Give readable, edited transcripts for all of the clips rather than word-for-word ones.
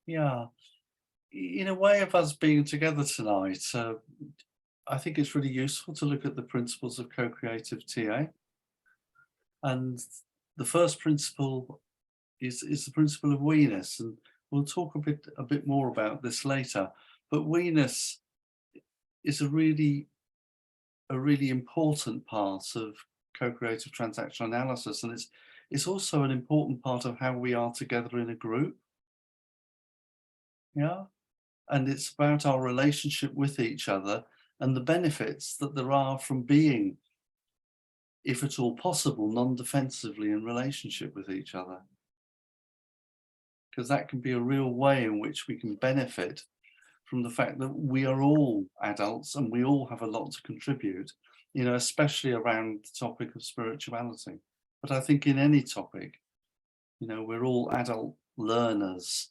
Yeah. In a way of us being together tonight, I think it's really useful to look at the principles of co-creative TA. And the first principle is the principle of we-ness, and we'll talk a bit more about this later. But we-ness is a really important part of co-creative transactional analysis, and it's also an important part of how we are together in a group. Yeah, and it's about our relationship with each other and the benefits that there are from being, if at all possible, non-defensively in relationship with each other. Because that can be a real way in which we can benefit from the fact that we are all adults and we all have a lot to contribute, you know, especially around the topic of spirituality. But I think in any topic, you know, we're all adult learners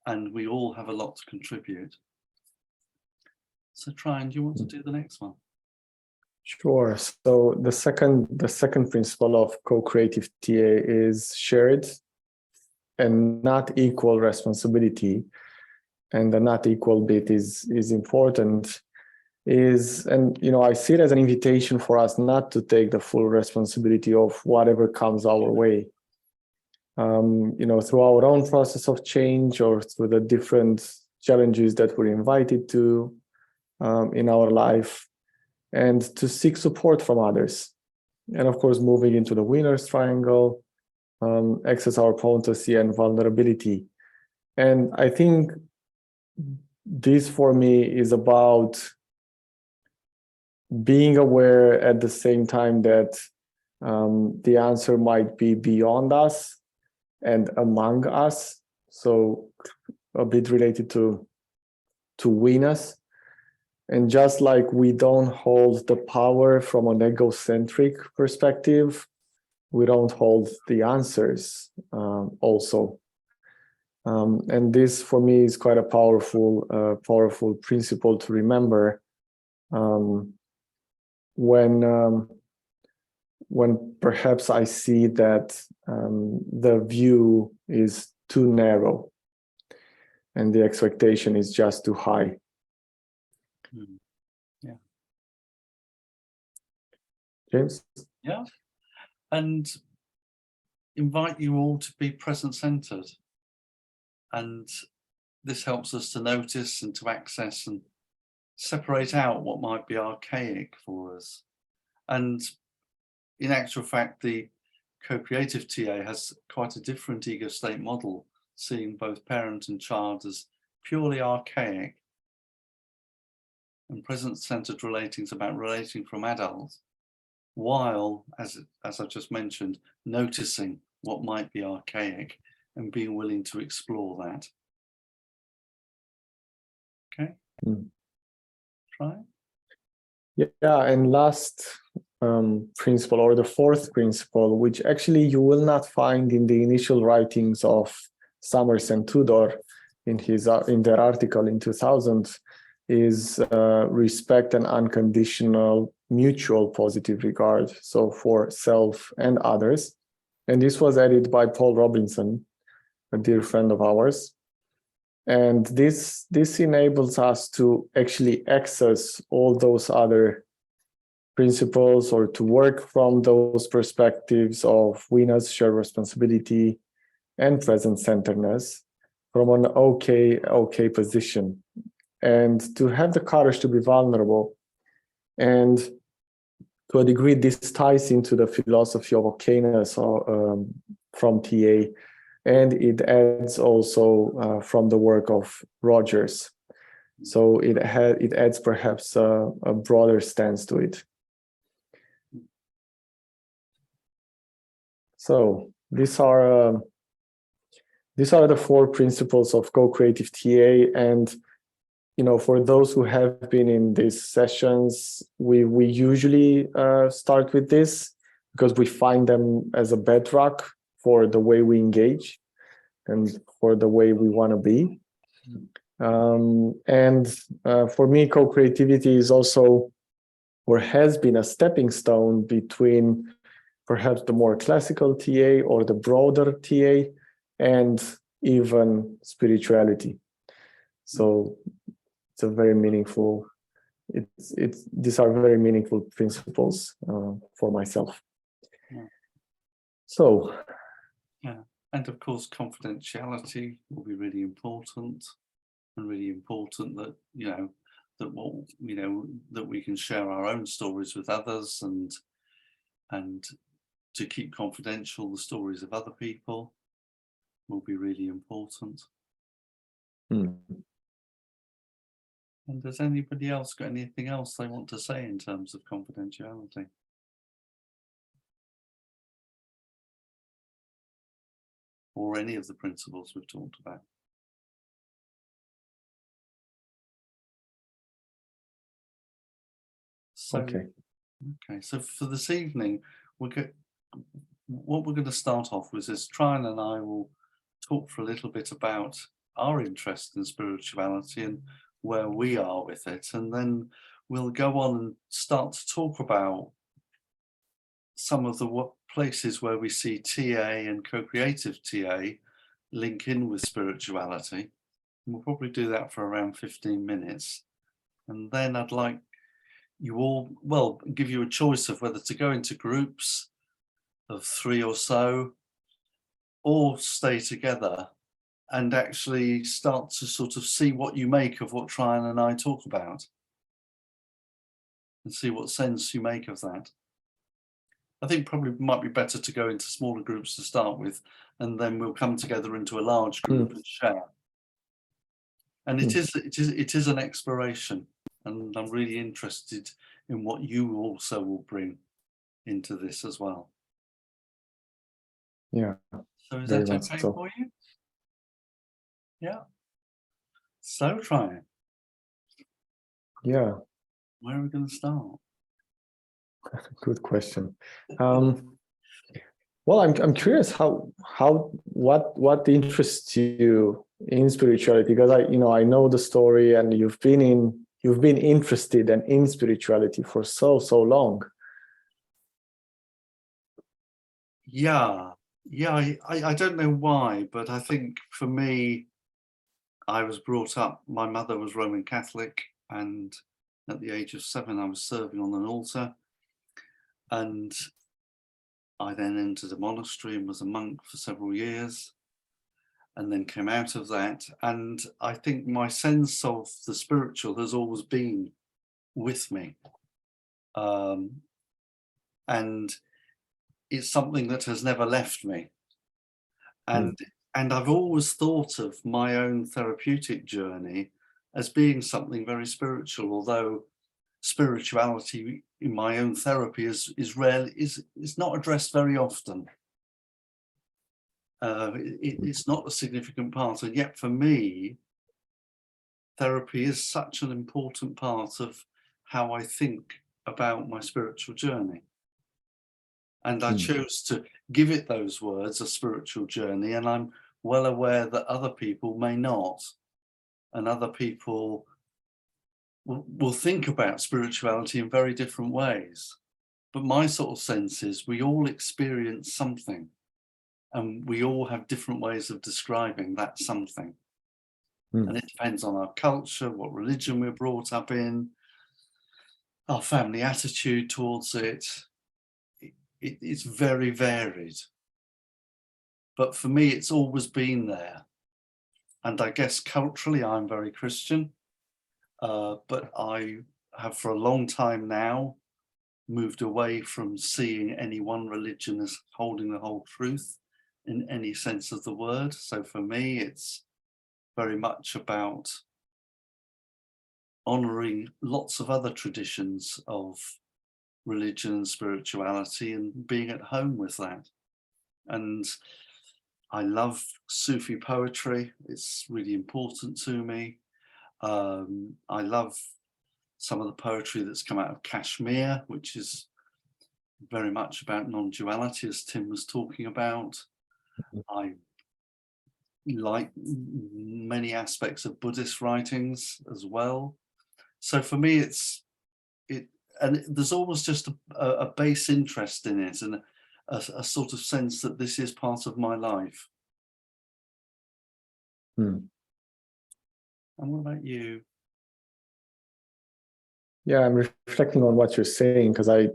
and we all have a lot to contribute. So Traian, do you want to do the next one? Sure. So the second principle of co-creative TA is shared and not equal responsibility. And the not equal bit is important. And you know, I see it as an invitation for us not to take the full responsibility of whatever comes our way. You know, through our own process of change or through the different challenges that we're invited to in our life, and to seek support from others. And of course, moving into the winner's triangle, access our potency and vulnerability. And I think this for me is about being aware at the same time that the answer might be beyond us and among us. So a bit related to we-ness. And just like we don't hold the power from an egocentric perspective, we don't hold the answers also. And this for me is quite a powerful principle to remember when perhaps I see that the view is too narrow and the expectation is just too high. Yeah. James? Yeah. And invite you all to be present-centered. And this helps us to notice and to access and separate out what might be archaic for us. And in actual fact, the co-creative TA has quite a different ego state model, seeing both parent and child as purely archaic. And present-centered relating is about relating from adults, while, as I just mentioned, noticing what might be archaic and being willing to explore that. Okay? Try. Yeah, and last principle, or the fourth principle, which actually you will not find in the initial writings of Summers and Tudor in their article in 2000, is respect and unconditional mutual positive regard, so for self and others. And this was added by Paul Robinson, a dear friend of ours. And this enables us to actually access all those other principles, or to work from those perspectives of we-ness, shared responsibility, and present-centeredness from an okay position. And to have the courage to be vulnerable. And to a degree, this ties into the philosophy of okayness from TA, and it adds also from the work of Rogers. So it adds perhaps a broader stance to it. So these are the four principles of co-creative TA, and you know, for those who have been in these sessions, we usually start with this because we find them as a bedrock for the way we engage and for the way we want to be. For me, co-creativity is also, or has been, a stepping stone between perhaps the more classical TA or the broader TA and even spirituality. So it's a very meaningful, these are very meaningful principles for myself. Yeah. So, yeah, and of course, confidentiality will be really important, and really important that that we can share our own stories with others, and to keep confidential the stories of other people will be really important. And does anybody else got anything else they want to say in terms of confidentiality? Or any of the principles we've talked about? So, okay, so for this evening, what we're going to start off with is Traian and I will talk for a little bit about our interest in spirituality and where we are with it, and then we'll go on and start to talk about some of the places where we see TA and co-creative TA link in with spirituality. And we'll probably do that for around 15 minutes. And then I'd like you all, well, give you a choice of whether to go into groups of 3 or so, or stay together and actually start to sort of see what you make of what Traian and I talk about, and see what sense you make of that. I think probably might be better to go into smaller groups to start with, and then we'll come together into a large group and share. And it is an exploration, and I'm really interested in what you also will bring into this as well. Yeah. So is that okay for you? Yeah. So Traian. Yeah. Where are we going to start? Good question. Well, I'm curious what interests you in spirituality, because I know the story, and you've been interested and in spirituality for so long. Yeah, I don't know why, but I think for me, I was brought up, my mother was Roman Catholic, and at the age of 7 I was serving on an altar, and I then entered a monastery and was a monk for several years, and then came out of that. And I think my sense of the spiritual has always been with me, and it's something that has never left me. And I've always thought of my own therapeutic journey as being something very spiritual, although spirituality in my own therapy is not addressed very often. It's not a significant part, and yet for me, therapy is such an important part of how I think about my spiritual journey. And I chose to give it those words, a spiritual journey, and I'm well aware that other people may not, and other people will think about spirituality in very different ways. But my sort of sense is we all experience something, and we all have different ways of describing that something. And it depends on our culture, what religion we're brought up in, our family attitude towards it. It's very varied. But for me, it's always been there. And I guess culturally, I'm very Christian, but I have for a long time now moved away from seeing any one religion as holding the whole truth in any sense of the word. So for me, it's very much about honouring lots of other traditions of religion and spirituality and being at home with that. And I love Sufi poetry. It's really important to me. I love some of the poetry that's come out of Kashmir, which is very much about non-duality, as Tim was talking about. I like many aspects of Buddhist writings as well. So for me, and there's always just a base interest in it, and a sort of sense that this is part of my life. Hmm. And what about you? Yeah, I'm reflecting on what you're saying because I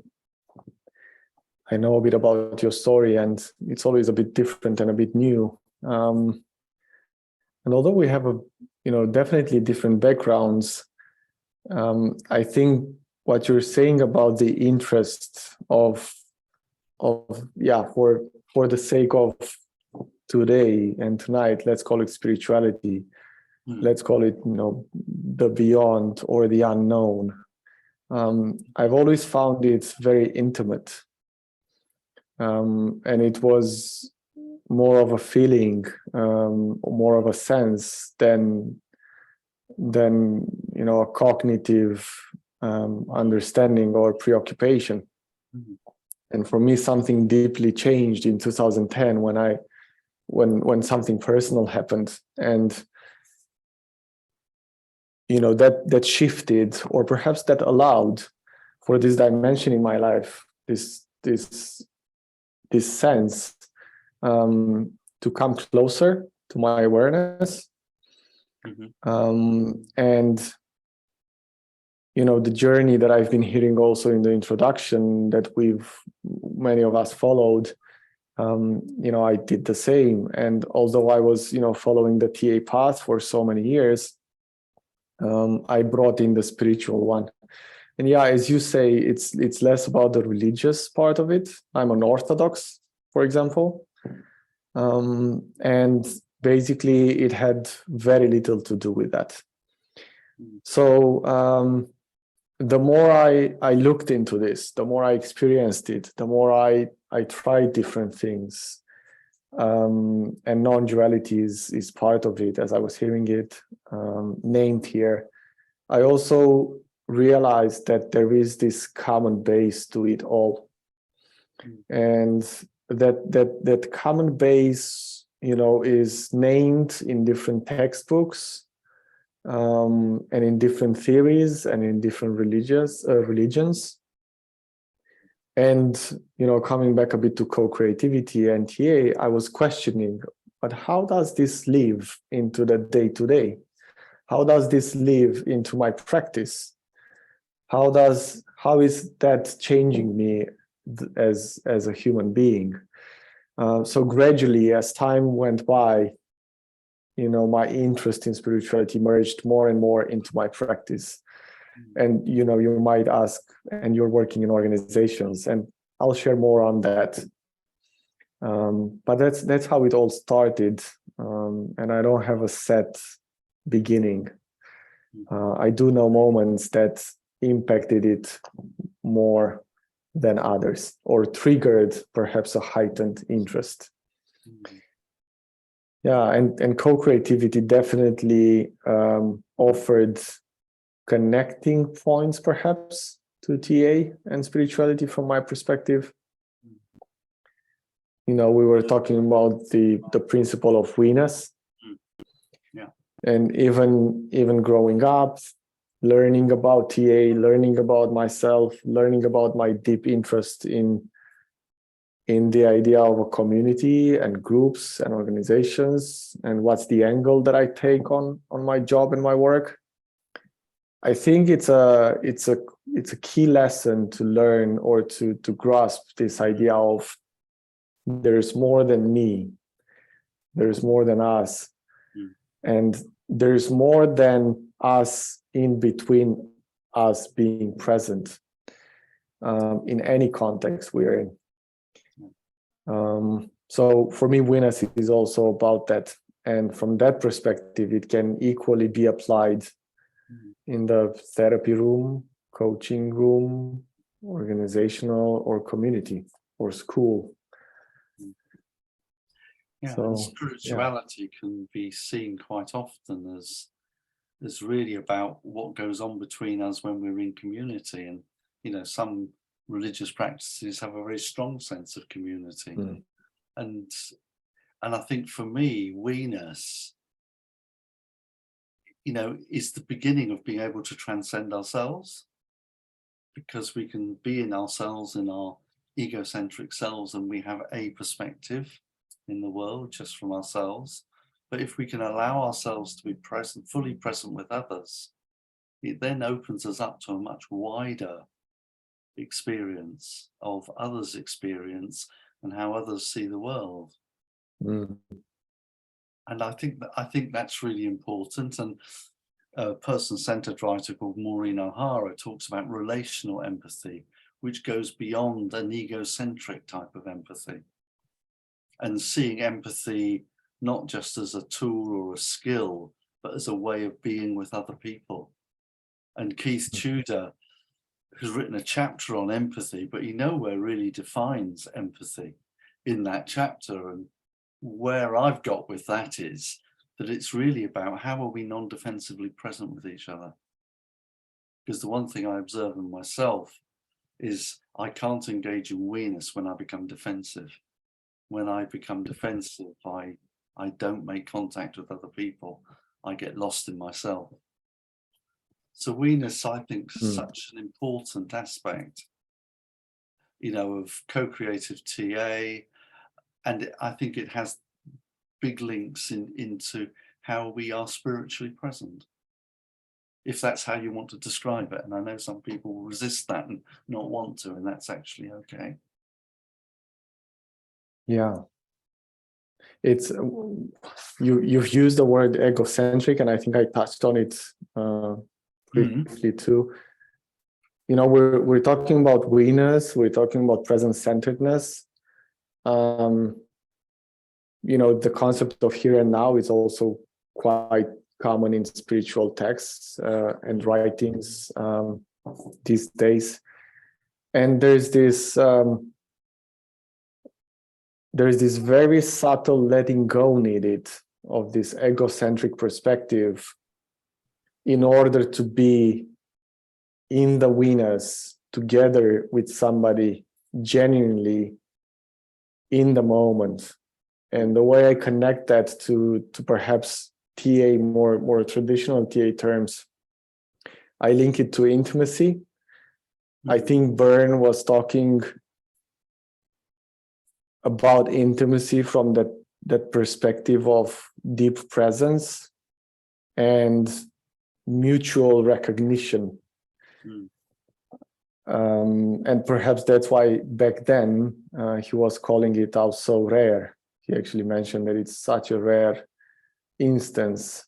know a bit about your story, and it's always a bit different and a bit new. And although we have definitely different backgrounds, I think what you're saying about the interest of for the sake of today and tonight, let's call it spirituality, let's call it the beyond or the unknown. I've always found it very intimate, and it was more of a feeling, more of a sense than a cognitive understanding or preoccupation. And for me, something deeply changed in 2010 when something personal happened, and that shifted, or perhaps that allowed for this dimension in my life, this sense to come closer to my awareness. And the journey that I've been hearing also in the introduction that many of us followed, I did the same. And although I was following the TA path for so many years, I brought in the spiritual one. And yeah, as you say, it's less about the religious part of it. I'm an Orthodox, for example, and basically it had very little to do with that. So the more I looked into this, the more I experienced it, the more I tried different things, and non-duality is part of it, as I was hearing it named here. I also realized that there is this common base to it all, and that common base, is named in different textbooks, and in different theories and in different religions. And coming back a bit to co-creativity and TA, I was questioning, but how does this live into the day-to-day? How does this live into my practice? How is that changing me as a human being? So gradually, as time went by, my interest in spirituality merged more and more into my practice. And you might ask, and you're working in organizations, and I'll share more on that. But that's how it all started, and I don't have a set beginning. I do know moments that impacted it more than others, or triggered perhaps a heightened interest. Yeah, and co-creativity definitely offered connecting points perhaps to TA and spirituality from my perspective. We were talking about the principle of Venus. Yeah. And even growing up, learning about TA, learning about myself, learning about my deep interest in the idea of a community and groups and organizations, and what's the angle that I take on my job and my work. I think it's a key lesson to learn, or to grasp this idea of there's more than me, there's more than us, and there's more than us in between us being present in any context we're in. So for me, Venus is also about that, and from that perspective, it can equally be applied in the therapy room, coaching room, organizational, or community, or school. Yeah, and spirituality can be seen quite often as really about what goes on between us when we're in community. And some religious practices have a very strong sense of community. And I think for me, Venus, is the beginning of being able to transcend ourselves, because we can be in ourselves, in our egocentric selves, and we have a perspective in the world just from ourselves. But if we can allow ourselves to be present, fully present with others, it then opens us up to a much wider experience of others' experience and how others see the world. Mm. And I think that's really important. And a person-centered writer called Maureen O'Hara talks about relational empathy, which goes beyond an egocentric type of empathy, and seeing empathy not just as a tool or a skill, but as a way of being with other people. And Keith Tudor has written a chapter on empathy, but he nowhere really defines empathy in that chapter. And where I've got with that is that it's really about how are we non-defensively present with each other? Because the one thing I observe in myself is I can't engage in we-ness when I become defensive. When I become defensive, I don't make contact with other people. I get lost in myself. So we-ness, I think, is such an important aspect, of co-creative TA. And I think it has big links into how we are spiritually present, if that's how you want to describe it. And I know some people will resist that and not want to, and that's actually okay. Yeah. It's you've used the word egocentric, and I think I touched on it briefly too. We're talking about we-ness, we're talking about present-centeredness. The concept of here and now is also quite common in spiritual texts and writings these days. And there's this very subtle letting go needed of this egocentric perspective in order to be in the we-ness together with somebody genuinely in the moment. And the way I connect that to perhaps TA, more traditional TA terms, I link it to intimacy. I think Byrne was talking about intimacy from that perspective of deep presence and mutual recognition. And perhaps that's why back then he was calling it out so rare. He actually mentioned that it's such a rare instance,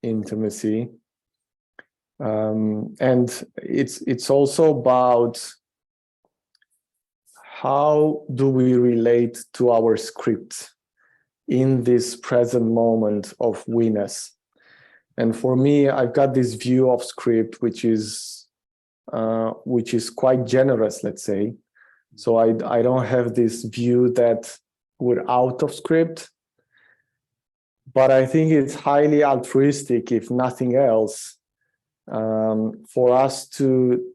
intimacy. And it's also about how do we relate to our script in this present moment of we-ness. And for me, I've got this view of script which is quite generous, let's say. So I don't have this view that we're out of script, but I think it's highly altruistic, if nothing else, for us to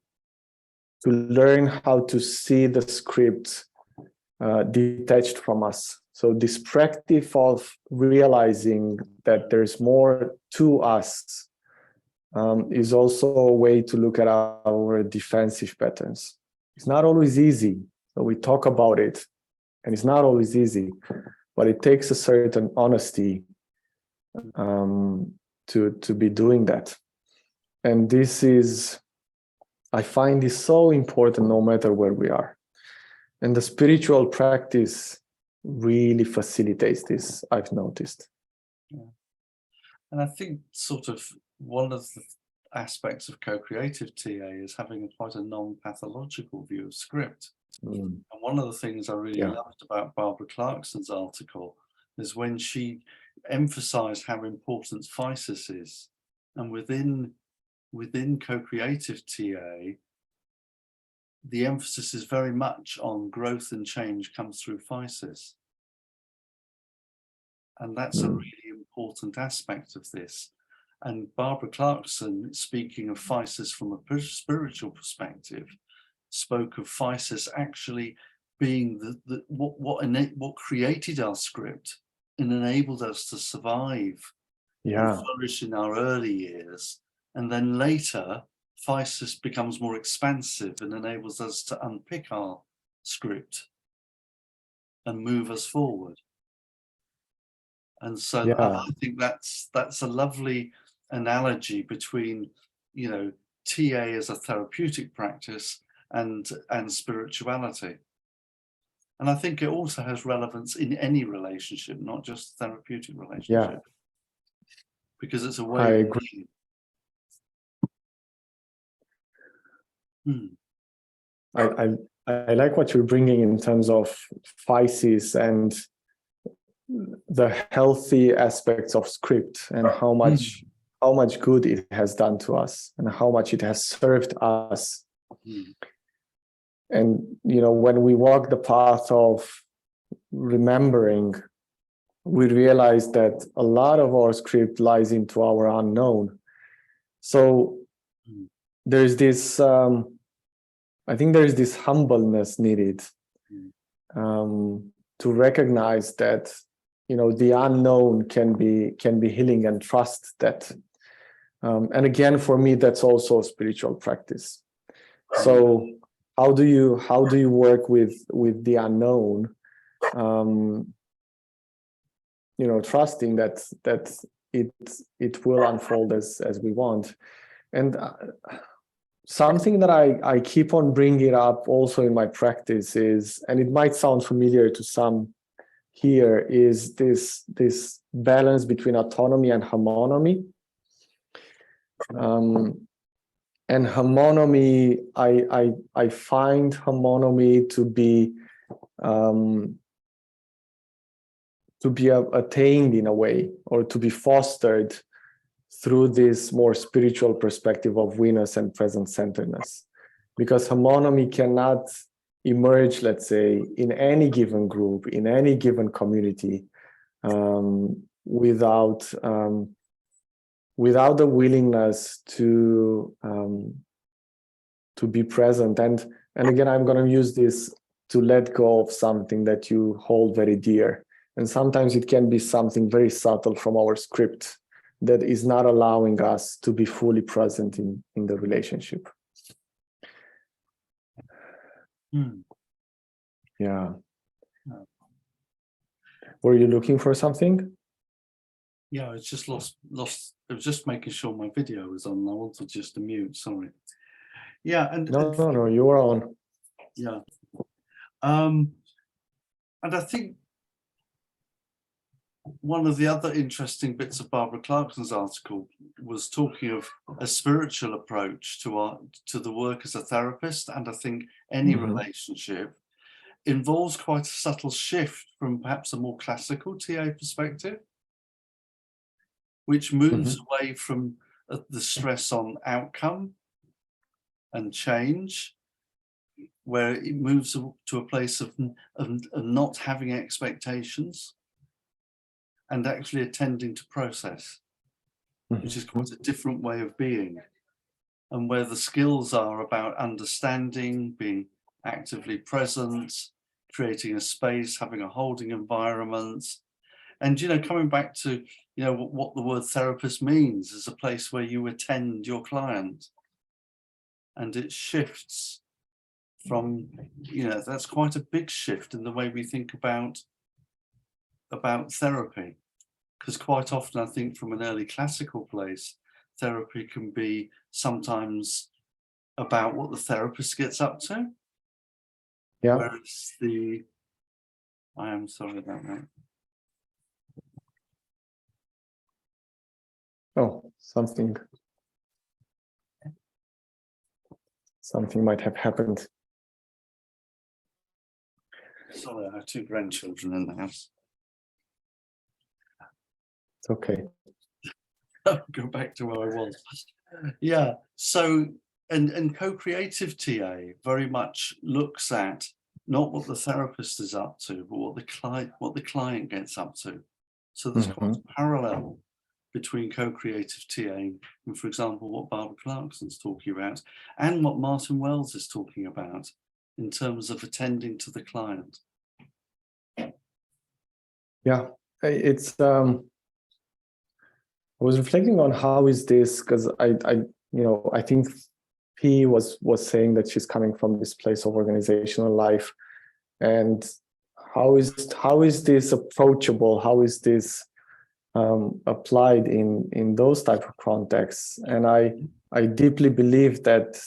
learn how to see the script detached from us. So this practice of realizing that there's more to us is also a way to look at our defensive patterns. It's not always easy. So we talk about it, and it's not always easy, but it takes a certain honesty to be doing that. And I find this so important no matter where we are. And the spiritual practice really facilitates this, I've noticed. Yeah. And I think sort of one of the aspects of co-creative TA is having quite a non-pathological view of script. And one of the things I really loved about Barbara Clarkson's article is when she emphasized how important physis is. And within co-creative TA, the emphasis is very much on growth and change comes through physis. And that's a really important aspect of this. And Barbara Clarkson, speaking of physis from a spiritual perspective, spoke of physis actually being what created our script and enabled us to survive and flourish in our early years. And then later, physis becomes more expansive and enables us to unpick our script and move us forward. And so Yeah. I think that's a lovely analogy between, TA as a therapeutic practice and spirituality. And I think it also has relevance in any relationship, not just therapeutic relationship, because it's a way I of agree. being. I like what you're bringing in terms of physis and the healthy aspects of script and how much good it has done to us and how much it has served us. And when we walk the path of remembering, we realize that a lot of our script lies into our unknown. So there's this I think there's this humbleness needed to recognize that the unknown can be healing, and trust that. And again, for me, that's also a spiritual practice. So how do you work with the unknown? Trusting that it will unfold as we want. And something that I keep on bringing up also in my practice is, and it might sound familiar to some here, is this balance between autonomy and homonomy. And homonomy, I find homonomy to be attained in a way, or to be fostered through this more spiritual perspective of we-ness and present-centeredness. Because homonomy cannot emerge, let's say, in any given group, in any given community, without the willingness to be present. And again, I'm going to use this to let go of something that you hold very dear. And sometimes it can be something very subtle from our script that is not allowing us to be fully present in the relationship. Yeah. Were you looking for something? Yeah, it's just lost. I was just making sure my video was on. I wanted just to mute. Sorry. Yeah, and no, you were on. Yeah. And I think one of the other interesting bits of Barbara Clarkson's article was talking of a spiritual approach to the work as a therapist. And I think any relationship involves quite a subtle shift from perhaps a more classical TA perspective, which moves away from the stress on outcome and change, where it moves to a place of not having expectations and actually attending to process, which is quite a different way of being, and where the skills are about understanding, being actively present, creating a space, having a holding environment, and coming back to what the word therapist means is a place where you attend your client, and it shifts from that's quite a big shift in the way we think about therapy, because quite often I think from an early classical place, therapy can be sometimes about what the therapist gets up to. Yeah. Whereas I am sorry about that. Oh, something might have happened. Sorry, I have 2 grandchildren in the house. It's okay. I'll go back to where I was. Yeah. So, and co-creative TA very much looks at not what the therapist is up to, but what the client gets up to. So there's quite a parallel between co-creative TA and, for example, what Barbara Clarkson's talking about and what Martin Wells is talking about in terms of attending to the client. Yeah, it's I was reflecting on how is this, because I think P was saying that she's coming from this place of organizational life, and how is this approachable? How is this applied in those type of contexts. And I deeply believe that,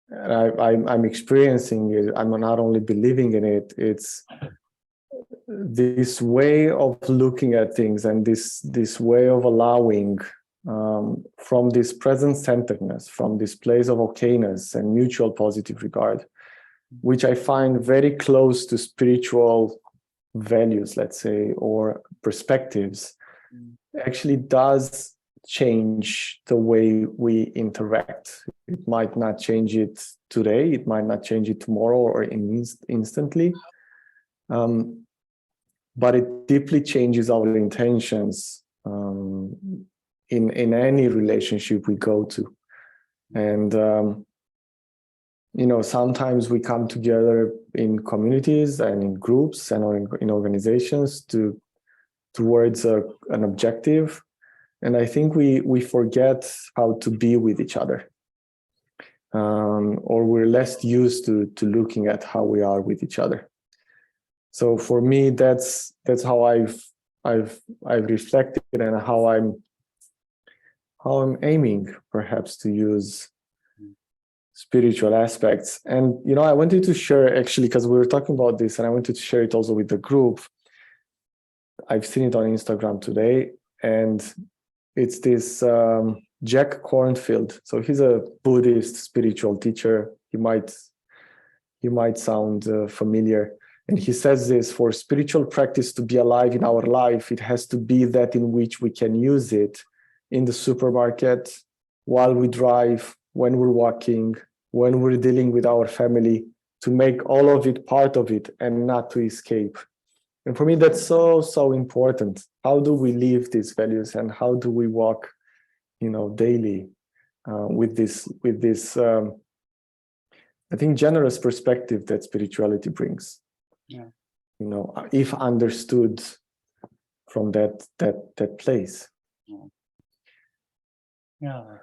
and I'm experiencing it. I'm not only believing in it. It's this way of looking at things and this way of allowing, from this present-centeredness, from this place of okayness and mutual positive regard, which I find very close to spiritual values, let's say, or perspectives, actually does change the way we interact. It might not change it today, it might not change it tomorrow or instantly, but it deeply changes our intentions in any relationship we go to. And sometimes we come together in communities and in groups and in organizations towards an objective. And I think we forget how to be with each other, or we're less used to looking at how we are with each other. So for me, that's how I've reflected, and how I'm aiming perhaps to use spiritual aspects. And I wanted to share, actually, because we were talking about this, and I wanted to share it also with the group. I've seen it on Instagram today, and it's this Jack Kornfield. So he's a Buddhist spiritual teacher. He might sound familiar. And he says this: for spiritual practice to be alive in our life, it has to be that in which we can use it in the supermarket, while we drive, when we're walking, when we're dealing with our family, to make all of it part of it and not to escape. And for me, that's so important. How do we live these values, and how do we walk, daily with this I think generous perspective that spirituality brings. Yeah. If understood from that place. Yeah.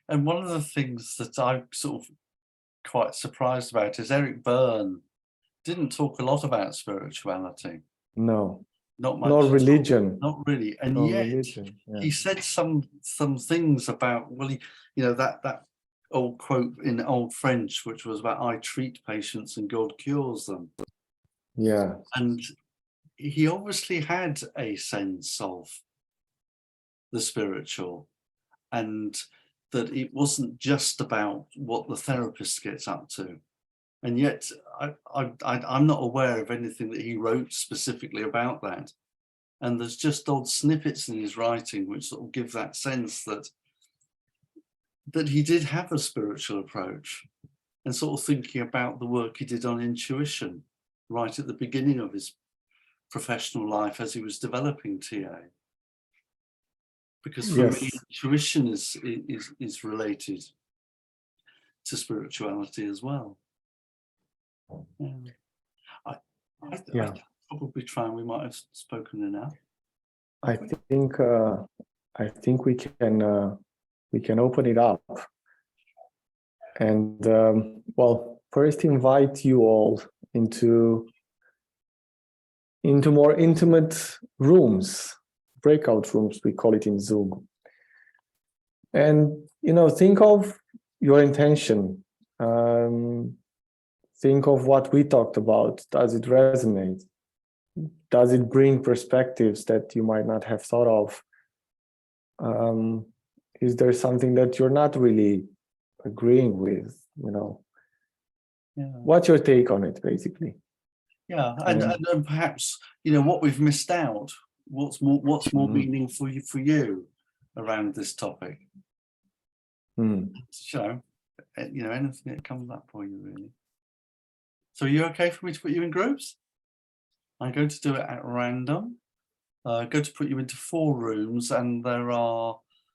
And one of the things that I'm sort of quite surprised about is Eric Byrne didn't talk a lot about spirituality. No. Not much. Nor religion. Not really. And yet religion, yeah. He said some things about, that old quote in Old French, which was about, I treat patients and God cures them. Yeah. And he obviously had a sense of the spiritual, and that it wasn't just about what the therapist gets up to. And yet I'm not aware of anything that he wrote specifically about that. And there's just odd snippets in his writing which sort of give that sense that he did have a spiritual approach, and sort of thinking about the work he did on intuition right at the beginning of his professional life as he was developing TA. Because for me, intuition is related to spirituality as well. I probably trying. We might have spoken enough. I think we can open it up, and first invite you all into more intimate rooms, breakout rooms, we call it in Zoom. And think of your intention. Think of what we talked about. Does it resonate? Does it bring perspectives that you might not have thought of? Is there something that you're not really agreeing with? What's your take on it, basically? Yeah, and perhaps what we've missed out. What's more meaningful for you around this topic? Anything that comes up for you, really. So are you okay for me to put you in groups? I'm going to do it at random. I'm going to put you into 4 rooms, and there are